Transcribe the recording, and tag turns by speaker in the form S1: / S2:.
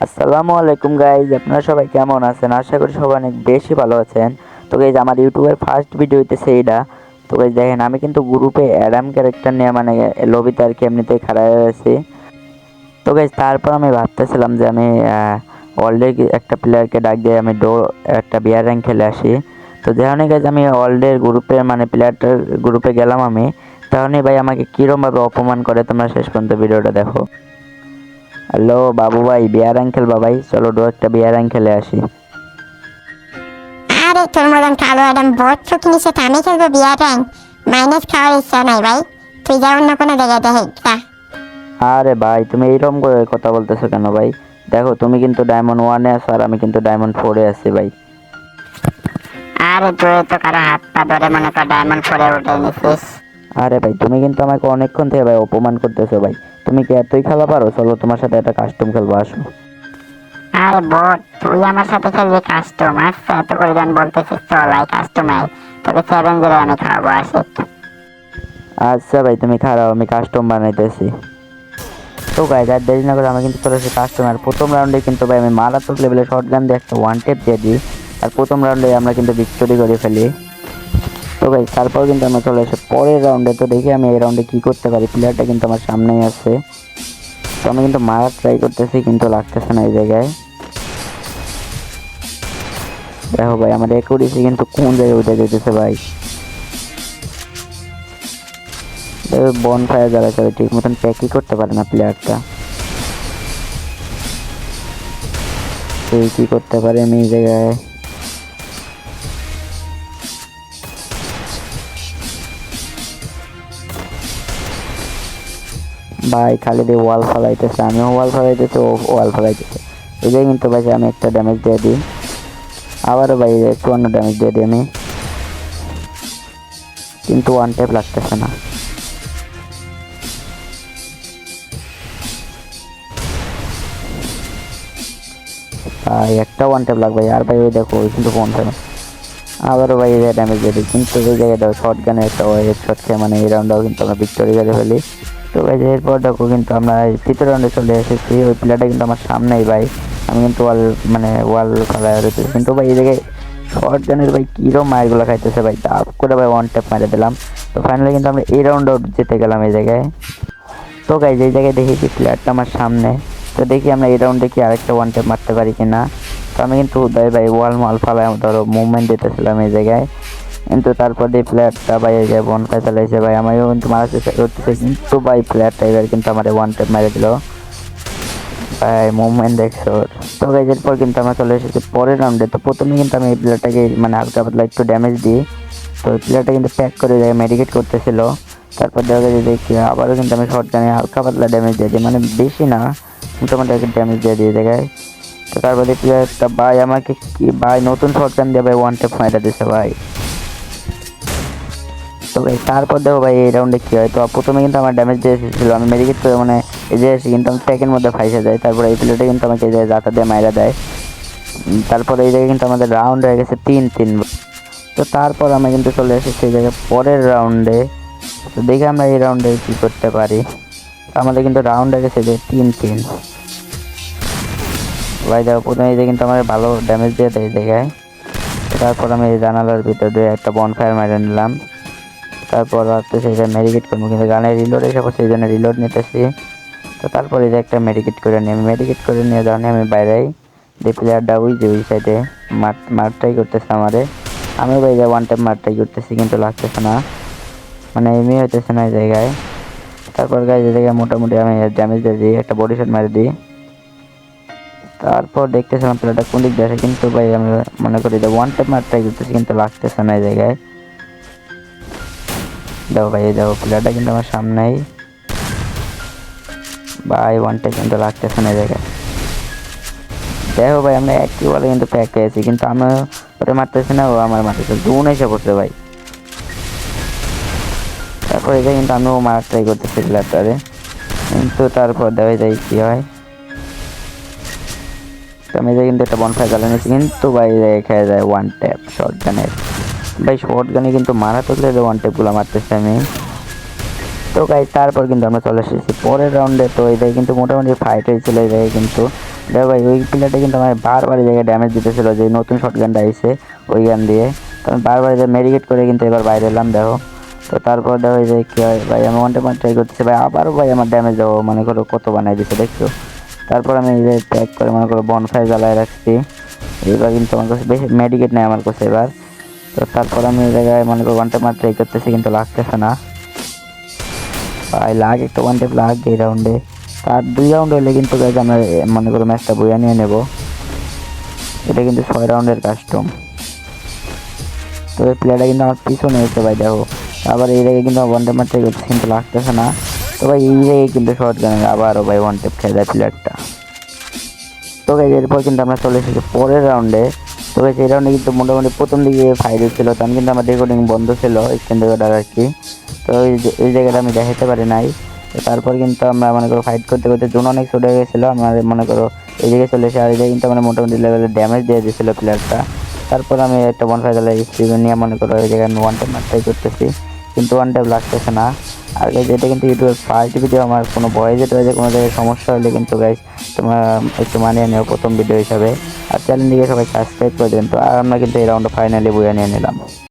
S1: আসসালামু আলাইকুম গাইজ, আপনারা সবাই কেমন আছেন? আশা করি সবাই অনেক বেশি ভালো আছেন। তো গাইজ, আমার ইউটিউবের ফার্স্ট ভিডিও হইতেছে এইটা। তো গাইজ দেখেন, আমি কিন্তু গ্রুপে অ্যাডাম ক্যারেক্টার নিয়ে মানে লবিতে আর কি এমনিতেই খাড়া হয়ে আছি। তো গাইজ তারপর আমি ভাবতেছিলাম যে আমি ওয়ার্ল্ডের একটা প্লেয়ারকে ডাক দিয়ে আমি একটা বিয়ার র্যাঙ্ক খেলে আসি। তো যেখানে গাইজ আমি ওয়ার্ল্ডের গ্রুপের মানে প্লেয়ারটার গ্রুপে গেলাম আমি, তখনই ভাই আমাকে কীরমভাবে অপমান করে তোমরা শেষ পর্যন্ত ভিডিওটা দেখো। হ্যালো বাবু ভাই, বিয়ার র্যাঙ্ক খেলবা ভাই? চলো একটা বিয়ার র্যাঙ্ক খেলে আসি।
S2: আরে তোর মতন কালো অ্যাডাম বট ফুকনির সাথে আমি খেলবো বিয়ার র্যাঙ্ক? মাইনাস খাওয়ার ইচ্ছা নাই ভাই, তুই যা অন্য কোনো জায়গায় দেখে যা।
S1: আরে ভাই, তুমি এইরকম করে কথা বলতেছো কেন ভাই? দেখো, তুমি কিন্তু ডায়মন্ড 1-এ আছো আর আমি কিন্তু ডায়মন্ড 4-এ আছি ভাই।
S2: আরে তুই তো কারো হাত পা ধরে মনে কর ডায়মন্ড 4-এ উঠে নিছিস।
S1: আরে ভাই, তুমি কিন্তু আমাকে অনেকক্ষণ থেকে ভাই অপমান করতেছো ভাই। তুমি কি এতই খেলা পারো? চলো তোমার সাথে একটা কাস্টম খেলবো, আসো।
S2: আরে বট, তুই আমার সাথে খেলবি কাস্টম? আচ্ছা, এত করে গান বলতেছিস, চল ভাই কাস্টম আয়, তোকে চ্যালেঞ্জারে আমি খাওয়াবো, আসে।
S1: আচ্ছা ভাই, তুমি খারাপ, আমি কাস্টম বানাইতেছি। তো গাইজ, আর দেরি না করে আমি কিন্তু চলে এসেছি কাস্টমার। প্রথম রাউন্ডে কিন্তু ভাই আমি মারাত্মক লেভেলের শর্ট গান দিয়ে একটা ওয়ান টেপ দিয়ে দিই, আর প্রথম রাউন্ডে আমরা কিন্তু ভিক্টোরি করে ফেলি। তো ভাই তারপর কিন্তু আমরা চলে এসে পরের রাউন্ডে। তো দেখি আমি এই রাউন্ডে কী করতে পারি। প্লেয়ারটা কিন্তু আমার সামনেই আছে। তো আমি কিন্তু মারার ট্রাই করতেছি, কিন্তু লাগতেছে না এই জায়গায়। দেখো ভাই, আমার অ্যাকুরেসি কিন্তু কোন জায়গায় উঠে যেতেছে ভাই। বন ফায়ার জ্বালা চলে, ঠিক মতন প্যাকই করতে পারে না প্লেয়ারটা। এই কি করতে পারি আমি এই জায়গায়? ভাই খালি দিয়ে ওয়াল ফালাইতেছে, আমিও ওয়াল ফালাইতেছি, ও ওয়াল ফালাইতেছে। এই জায়গায় কিন্তু ভাই আমি একটা ড্যামেজ দিয়ে দিই, আবারও ভাই 54 ড্যামেজ দিয়ে দিই আমি, কিন্তু ওয়ান ট্যাপ লাগতেছে না। ভাই একটা ওয়ান ট্যাপ লাগবে আর ভাই, ওই দেখো ওই কিন্তু ফোন ফেলে আবারও ভাই এই ড্যামেজ দিয়ে দিই, কিন্তু ওই জায়গায় দেখো শর্ট গানে একটা হেড শট খেয়ে মানে এই রাউন্ডটাও কিন্তু আমরা ভিক্টোরি করে ফেলি। তো ভাই এরপর দেখো কিন্তু আমরা তৃতীয় রাউন্ডে চলে এসেছি। ওই প্লেয়ারটা কিন্তু আমার সামনেই ভাই, আমি কিন্তু ওয়াল ফেলা হয়েছে, কিন্তু ভাই এই জায়গায় শর্ট গানের ভাই কিরম মায়েরগুলো খাইতেছে ভাই, দাপ করে ভাই ওয়ান ট্যাপ মারে দিলাম। তো ফাইনালি কিন্তু আমরা এই রাউন্ড আউট জিতে গেলাম এই জায়গায়। তো গাইজ এই জায়গায় দেখি কি প্লেয়ারটা আমার সামনে, তো দেখি আমরা এই রাউন্ডে কি আরেকটা ওয়ান ট্যাপ মারতে পারি কিনা। তো আমি কিন্তু ভাই ওয়াল মাল ফালাই ধরো মুভমেন্ট দিতেছিলাম এই জায়গায়, কিন্তু তারপর দিয়ে প্লেয়ারটা ভাই এই যে বন ফাই চালাইছে ভাই, আমিও কিন্তু মারার চেষ্টা করতেছি, কিন্তু ভাই প্লেয়ারটা এবার কিন্তু আমার ওয়ান ট্যাপ মেরে দিল ভাই, মুভমেন্ট দেখছো। তো গাইজ এরপর কিন্তু আমরা চলে এসেছি পরের রাউন্ডে। তো প্রথমে কিন্তু আমি এই প্লেয়ারটাকে মানে হালকা পাতলা একটু ড্যামেজ দিই। তো ওই প্লেয়ারটা কিন্তু প্যাক করে যায়, মেডিকেট করতেছিল। তারপর দেখা যায় যে দেখি আবারও কিন্তু আমি শর্ট গানে হালকা পাতলা ড্যামেজ দিয়ে দিই, মানে বেশি না, মোটামুটি একটা ড্যামেজ দিয়ে দিয়ে জায়গায়। তো তারপর দেখি প্লেয়ারটা ভাই আমাকে কি ভাই নতুন শর্ট গান দিয়ে ভাই ওয়ান ট্যাপ মাইরা দিছে ভাই। তো ভাই তারপর দেখো ভাই এই রাউন্ডে কী হয়। তো প্রথমে কিন্তু আমার ড্যামেজ দিয়ে এসেছিলো, আমি মেডিকেট করে মানে এই যে এসে কিন্তু আমি প্যাকের মধ্যে ফাইসে যাই। তারপরে এই প্লেয়ারটা কিন্তু আমাকে এই জায়গায় জাতা দিয়ে মাইরা দেয়। তারপরে এই জায়গায় কিন্তু আমাদের রাউন্ড হয়ে গেছে 3-3। তো তারপর আমি কিন্তু চলে এসেছি এই জায়গায় পরের রাউন্ডে। তো দেখি আমরা এই রাউন্ডে কী করতে পারি। আমাদের কিন্তু রাউন্ড হয়ে গেছে যে 3-3 ভাই। দেখো প্রথমে এই যে কিন্তু আমার ভালো ড্যামেজ দিয়ে দেয় এই জায়গায়। তারপর আমি এই জানালার ভিতর দিয়ে একটা বনফায়ার মেরে নিলাম। তারপর ভাবতেছি এই যে মেডিকেট করবো, কিন্তু গানের রিলোড এসে পড়ছে, এই জন্য রিলোড নিতেছি। তো তারপর এই যে একটা মেডিকেট করে নিই, আমি মেডিকেট করে নিয়ে যাওয়া আমি বাইরেই যে প্লেয়ারটা ওই যে ওই সাইডে মারটাই করতেছে আমারে, আমি ভাই যে ওয়ান টাইম মারটাই করতেছি, কিন্তু লাগতেছে না, মানে এমনি হইতেছে না এই জায়গায়। তারপর গাইজ এই জায়গায় মোটামুটি আমি ড্যামেজ দিয়ে দিই, একটা বডি শট মেরে দিই। তারপর দেখতেছিলাম প্লেয়ারটা কোন দিক দিয়ে আসে, কিন্তু ভাই আমি মনে করি যে ওয়ান টাইম মারটাই করতেছি, কিন্তু লাগতেছে না এই জায়গায়। দেখো ভাই, এই দেখো প্লেয়ারটা কিন্তু আমার সামনেই ভাই, ওয়ান টাইম কিন্তু লাগতেছে না এই জায়গায়। দেখো ভাই আমরা একই বলে কিন্তু প্যাক পেয়েছি, কিন্তু আমি ওটা মারতেছি না, ও আমার মারতেছে, জোন এসে পড়ছে ভাই। তারপর এটা কিন্তু আমিও মারার ট্রাই করতেছি প্লেয়ারটারে, কিন্তু তারপর দেখা যায় কী হয়। তো আমি যে কিন্তু একটা বনফায়ার জ্বালিয়ে নিয়েছি, কিন্তু ভাই খেয়ে যায় ওয়ান ট্যাপ শর্ট গানের ভাই। শর্ট গানে কিন্তু মারাত্মক লেভেলের ওয়ান ট্যাপগুলো মারতেছি আমি। তো গাইজ তারপর কিন্তু আমরা চলে এসেছি পরের রাউন্ডে। তো এই জায়গায় কিন্তু মোটামুটি ফাইট হয়েছিল এই জায়গায়, কিন্তু দেখো ভাই ওই প্লেয়ারটা কিন্তু আমার বারবার এই জায়গায় ড্যামেজ দিতেছিল, যে নতুন শর্ট গানটা আইছে ওই গান দিয়ে। তো আমি বারবার মেডিকেট করে কিন্তু এবার বাইরে এলাম দেখো। তো তারপর দেখো এই যে কী হয় ভাই, আমি ওয়ান টাইম ট্রাই করতেছি ভাই, আবারও ভাই আমার ড্যামেজ দেবো মনে করো কত বানাই দিচ্ছে দেখছো। তারপর আমি এই যে প্যাক করে মনে করো বনফায়ার জ্বালায় রাখছি। এবার কিন্তু আমার কাছে বেশি মেডিকেট নেই আমার কাছে এবার। তো তারপর আমি এই জায়গায় মনে করো ওয়ান টাইম ট্রাই করতেছি কিন্তু লাগতেছে না ভাই, লাগ একটা ওয়ান টাইম লাগ এই রাউন্ডে। তার 2 রাউন্ড হলে কিন্তু গাইজ আমরা মনে করো ম্যাচটা বইয়া নিয়ে নেব। এটা কিন্তু 6 রাউন্ডের কাস্টম। তো এই প্লেয়ারটা কিন্তু আমার পিছনে এসে ভাই দেখো, আবার এই জায়গায় কিন্তু ওয়ান টাইম ট্রাই করতেছি কিন্তু লাগতেছে না। তো ভাই এই জায়গায় কিন্তু শর্ট গানের আবারও ভাই ওয়ান টেপ খেয়ে যায় প্লেয়ারটা। তো গাইজ এরপর কিন্তু আমরা চলে এসেছি পরের রাউন্ডে। তো গাইজ এই রাউন্ডে কিন্তু মোটামুটি প্রথম দিকে ফাইট হচ্ছিল, তখন কিন্তু আমার রেকর্ডিং বন্ধ ছিল স্ক্রিন রেকর্ডার আর কি। তো এই জায়গাটা আমি দেখাতে পারি নাই। তো তারপর কিন্তু আমরা মনে করো ফাইট করতে করতে জোন অনেক ছোট হয়ে গেছিলো, আমার মনে করো এই জায়গায় চলে এসে আর এই জায়গায় কিন্তু আমার মোটামুটি লেভেলের ড্যামেজ দিয়ে দিয়েছিলো প্লেয়ারটা। তারপর আমি একটা বনফায়ার স্পিড নিয়ে মনে করো এই জায়গায় আমি ওয়ান টাইম ট্রাই করতেছি কিন্তু ওয়ান টাইম লাগতেছে না। আর গাইজ এটা কিন্তু ইউটিউবের ফার্স্ট ভিডিও, আমার কোনো ভয়েসে টয়েসে কোনো জায়গায় সমস্যা হলে কিন্তু গাইজ তোমরা একটু মানিয়ে নেও প্রথম ভিডিও হিসাবে। আর চ্যানেলটিকে সবাই সাবস্ক্রাইব করে দেবেন। তো আর আমরা কিন্তু এই রাউন্ডে ফাইনালি বইয়ে নিয়ে নিলাম।